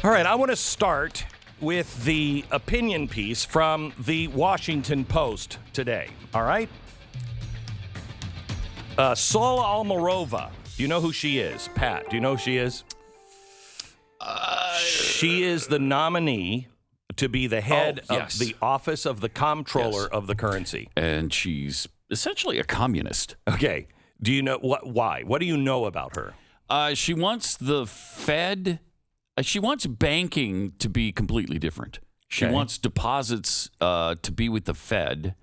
All right, I want to start with the opinion piece from the Washington Post today, all right? Saule Omarova, do you know who she is? Pat, do you know who she is? She is the nominee to be the head of the Office of the Comptroller of the currency. And she's essentially a communist. Okay, do you know why? What do you know about her? She wants the Fed... she wants banking to be completely different. She wants deposits to be with the Fed,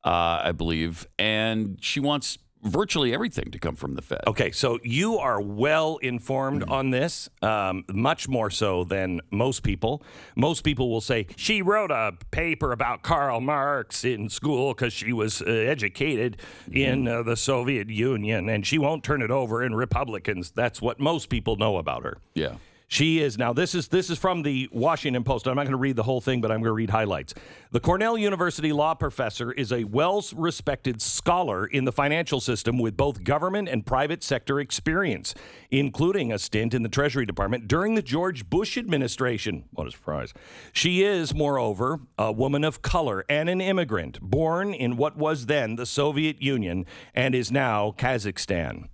I believe, and she wants virtually everything to come from the Fed. Okay, so you are well informed on this, much more so than most people. Most people will say, she wrote a paper about Karl Marx in school because she was educated in the Soviet Union, and she won't turn it over, and Republicans, that's what most people know about her. Yeah. She is, now this is from the Washington Post. I'm not going to read the whole thing, but I'm going to read highlights. The Cornell University law professor is a well-respected scholar in the financial system with both government and private sector experience, including a stint in the Treasury Department during the George Bush administration. What a surprise. She is, moreover, a woman of color and an immigrant, born in what was then the Soviet Union and is now Kazakhstan.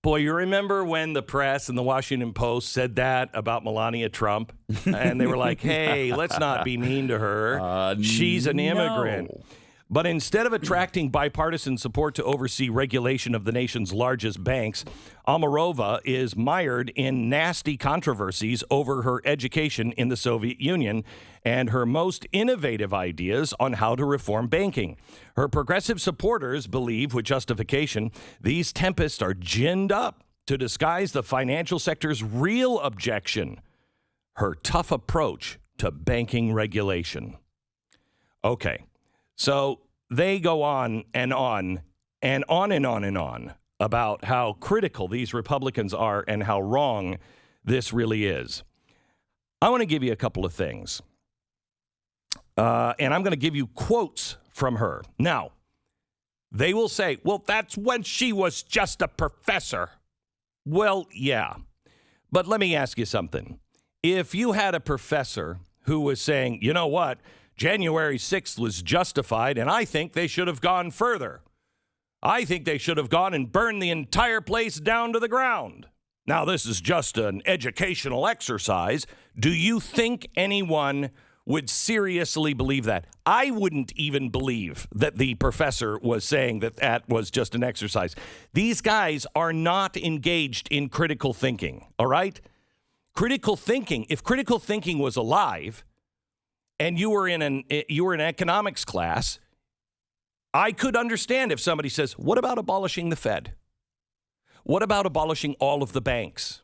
Boy, you remember when the press and the Washington Post said that about Melania Trump? And they were like, hey, let's not be mean to her. She's an immigrant. No. But instead of attracting bipartisan support to oversee regulation of the nation's largest banks, Omarova is mired in nasty controversies over her education in the Soviet Union and her most innovative ideas on how to reform banking. Her progressive supporters believe, with justification, these tempests are ginned up to disguise the financial sector's real objection, her tough approach to banking regulation. Okay. So they go on and on and on and on and on about how critical these Republicans are and how wrong this really is. I want to give you a couple of things. And I'm going to give you quotes from her. Now, they will say, well, that's when she was just a professor. Well, yeah. But let me ask you something. If you had a professor who was saying, you know what? January 6th was justified, and I think they should have gone further. I think they should have gone and burned the entire place down to the ground. Now, this is just an educational exercise. Do you think anyone would seriously believe that? I wouldn't even believe that the professor was saying that that was just an exercise. These guys are not engaged in critical thinking, all right? Critical thinking, if critical thinking was alive, and you were in an economics class, I could understand if somebody says, what about abolishing the Fed? What about abolishing all of the banks?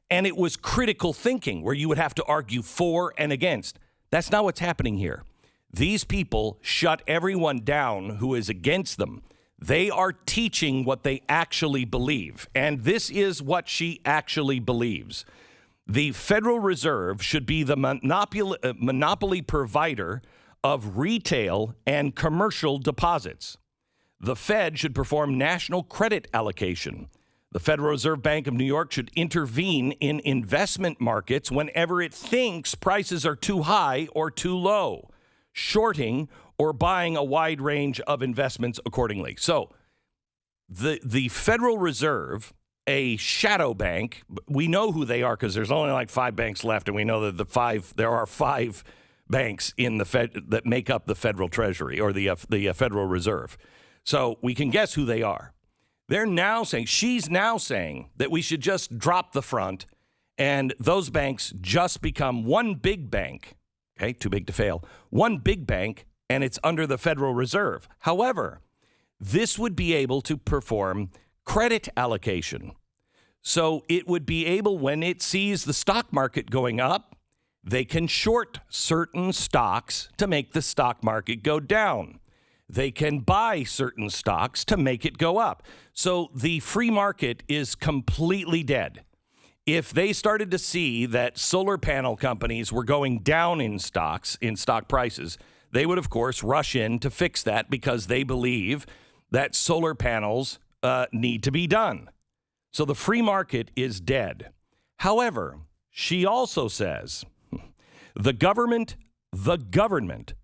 And it was critical thinking where you would have to argue for and against. That's not what's happening here. These people shut everyone down who is against them. They are teaching what they actually believe. And this is what she actually believes. The Federal Reserve should be the monopoly provider of retail and commercial deposits. The Fed should perform national credit allocation. The Federal Reserve Bank of New York should intervene in investment markets whenever it thinks prices are too high or too low, shorting or buying a wide range of investments accordingly. So the Federal Reserve, a shadow bank, we know who they are because there's only like 5 banks left, and we know that there are 5 banks in the Fed that make up the Federal Treasury or the Federal Reserve. So we can guess who they are. She's now saying that we should just drop the front and those banks just become one big bank. Okay, too big to fail. One big bank, and it's under the Federal Reserve. However, this would be able to perform credit allocation. So it would be able, when it sees the stock market going up, they can short certain stocks to make the stock market go down. They can buy certain stocks to make it go up. So the free market is completely dead. If they started to see that solar panel companies were going down in stock prices, they would, of course, rush in to fix that because they believe that solar panels need to be done. So the free market is dead. However, She also says the government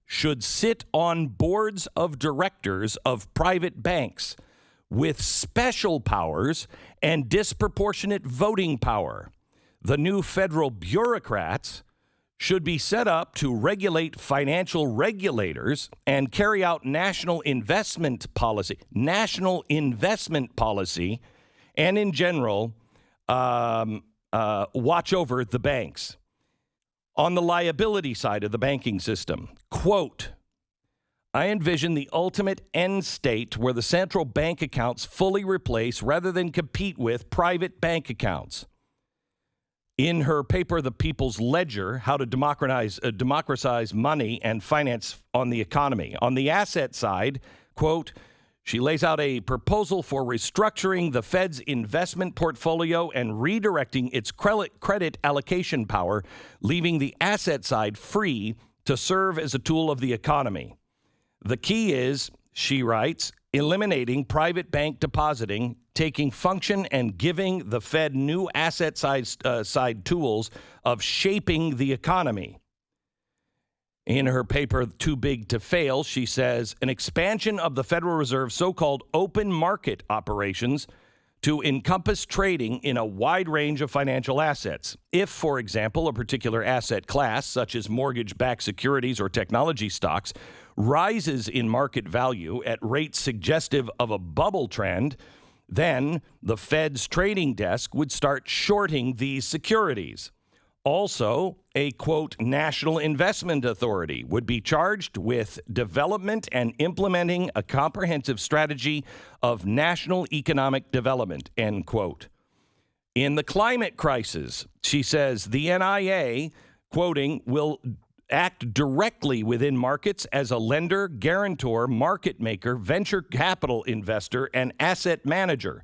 should sit on boards of directors of private banks with special powers and disproportionate voting power. The new federal bureaucrats should be set up to regulate financial regulators and carry out national investment policy, and in general, watch over the banks. On the liability side of the banking system, quote, I envision the ultimate end state where the central bank accounts fully replace rather than compete with private bank accounts. In her paper, The People's Ledger, How to Democratize Money and Finance on the Economy. On the asset side, quote, she lays out a proposal for restructuring the Fed's investment portfolio and redirecting its credit allocation power, leaving the asset side free to serve as a tool of the economy. The key is, she writes, eliminating private bank depositing, taking function and giving the Fed new asset side tools of shaping the economy. In her paper, Too Big to Fail, she says an expansion of the Federal Reserve's so-called open market operations to encompass trading in a wide range of financial assets. If, for example, a particular asset class, such as mortgage-backed securities or technology stocks, rises in market value at rates suggestive of a bubble trend, then the Fed's trading desk would start shorting these securities. Also, a, quote, national investment authority would be charged with development and implementing a comprehensive strategy of national economic development, end quote. In the climate crisis, she says the NIA, quoting, will act directly within markets as a lender, guarantor, market maker, venture capital investor, and asset manager.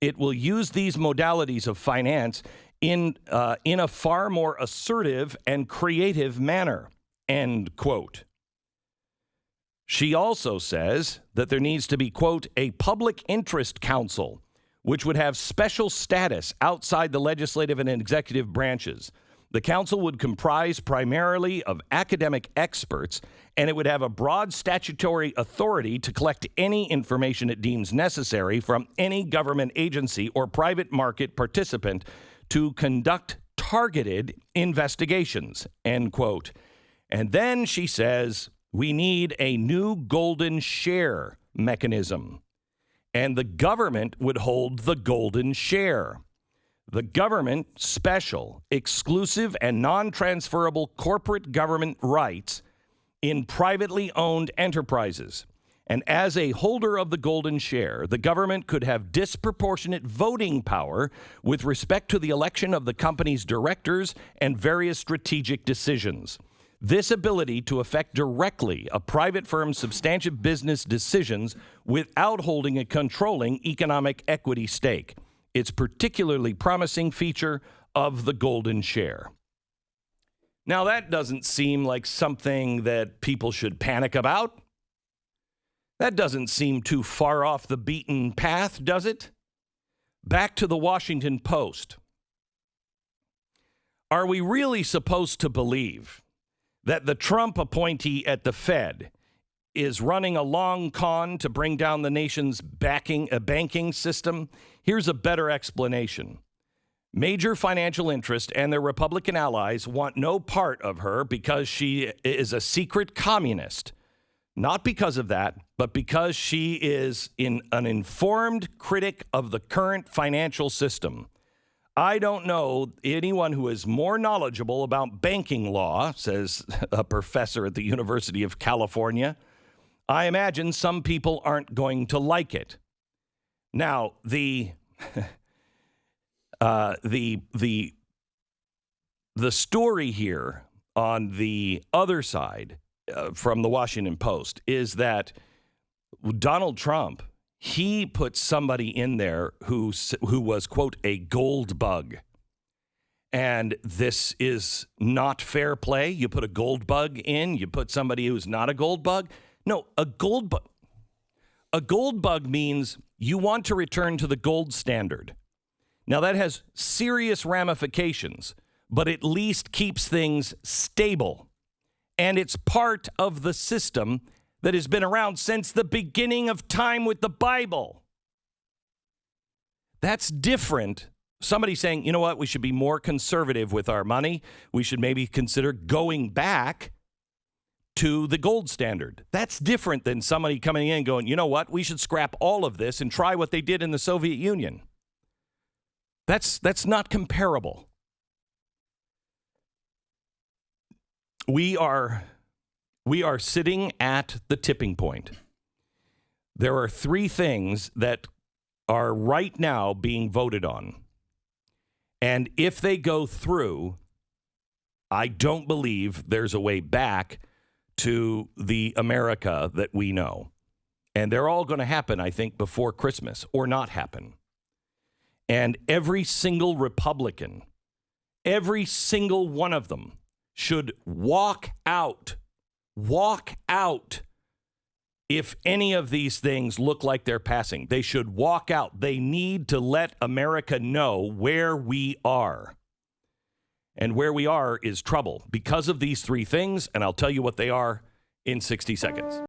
It will use these modalities of finance in a far more assertive and creative manner, end quote. She also says that there needs to be, quote, a public interest council, which would have special status outside the legislative and executive branches. The council would comprise primarily of academic experts, and it would have a broad statutory authority to collect any information it deems necessary from any government agency or private market participant to conduct targeted investigations, end quote. And then she says, we need a new golden share mechanism, and the government would hold the golden share. The government special, exclusive, and non-transferable corporate government rights in privately owned enterprises. And as a holder of the golden share, the government could have disproportionate voting power with respect to the election of the company's directors and various strategic decisions. This ability to affect directly a private firm's substantive business decisions without holding a controlling economic equity stake. It's a particularly promising feature of the golden share. Now, that doesn't seem like something that people should panic about. That doesn't seem too far off the beaten path, does it? Back to the Washington Post. Are we really supposed to believe that the Trump appointee at the Fed is running a long con to bring down the nation's banking system? Here's a better explanation. Major financial interests and their Republican allies want no part of her because she is a secret communist. Not because of that, but because she is an informed critic of the current financial system. I don't know anyone who is more knowledgeable about banking law, says a professor at the University of California. I imagine some people aren't going to like it. Now, the story here on the other side from the Washington Post is that Donald Trump, he put somebody in there who was, quote, a gold bug. And this is not fair play. You put a gold bug in, you put somebody who's not a gold bug. No, a gold bug means you want to return to the gold standard. Now, that has serious ramifications, but at least keeps things stable. And it's part of the system that has been around since the beginning of time with the Bible. That's different. Somebody saying, you know what, we should be more conservative with our money. We should maybe consider going back to the gold standard. That's different than somebody coming in and going, you know what, we should scrap all of this and try what they did in the Soviet Union. That's not comparable. We are sitting at the tipping point. There are three things that are right now being voted on. And if they go through, I don't believe there's a way back to the America that we know. And they're all going to happen, I think, before Christmas or not happen. And every single Republican, every single one of them should walk out if any of these things look like they're passing. They should walk out. They need to let America know where we are. And where we are is trouble because of these three things, and I'll tell you what they are in 60 seconds.